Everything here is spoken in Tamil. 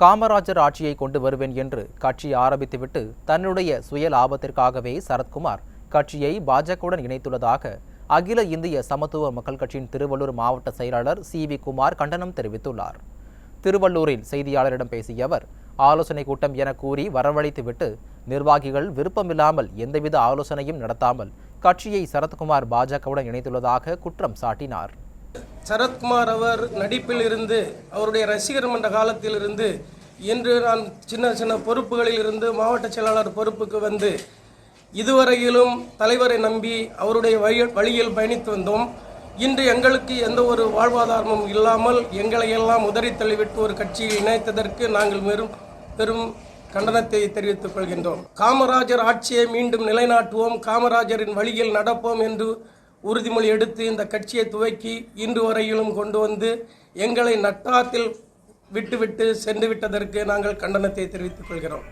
காமராஜர் ஆட்சியை கொண்டு வருவேன் என்று கட்சி ஆரம்பித்துவிட்டு தன்னுடைய சுய லாபத்திற்காகவே சரத்குமார் கட்சியை பாஜகவுடன் இணைத்துள்ளதாக அகில இந்திய சமத்துவ மக்கள் கட்சியின் திருவள்ளூர் மாவட்ட செயலாளர் சி.வி. குமார் கண்டனம் தெரிவித்துள்ளார். திருவள்ளூரில் செய்தியாளரிடம் பேசிய அவர், ஆலோசனை கூட்டம் என கூறி வரவழைத்துவிட்டு நிர்வாகிகள் விருப்பமில்லாமல் எந்தவித ஆலோசனையும் நடத்தாமல் கட்சியை சரத்குமார் பாஜகவுடன் இணைத்துள்ளதாக குற்றம் சாட்டினார். சரத்குமார் அவர் நடிப்பில் இருந்து அவருடைய ரசிகர் மன்ற காலத்தில் இருந்து இன்று நான் சின்ன சின்ன பொறுப்புகளில் இருந்து மாவட்ட செயலாளர் பொறுப்புக்கு வந்து இதுவரையிலும் தலைவரை நம்பி அவருடைய வழியில் பயணித்து வந்தோம். இன்று எங்களுக்கு எந்த ஒரு வாழ்வாதாரமும் இல்லாமல் எங்களை எல்லாம் உதறி தள்ளிவிட்டு ஒரு கட்சியில் இணைத்ததற்கு நாங்கள் பெரும் கண்டனத்தை தெரிவித்துக் கொள்கின்றோம். காமராஜர் ஆட்சியை மீண்டும் நிலைநாட்டுவோம், காமராஜரின் வழியில் நடப்போம் என்று உறுதிமொழி எடுத்து இந்த கட்சியை துவக்கி இன்று வரையிலும் கொண்டு வந்து எங்களை நட்டாத்தில் விட்டுவிட்டு சென்று விட்டதற்கு நாங்கள் கண்டனத்தை தெரிவித்துக் கொள்கிறோம்.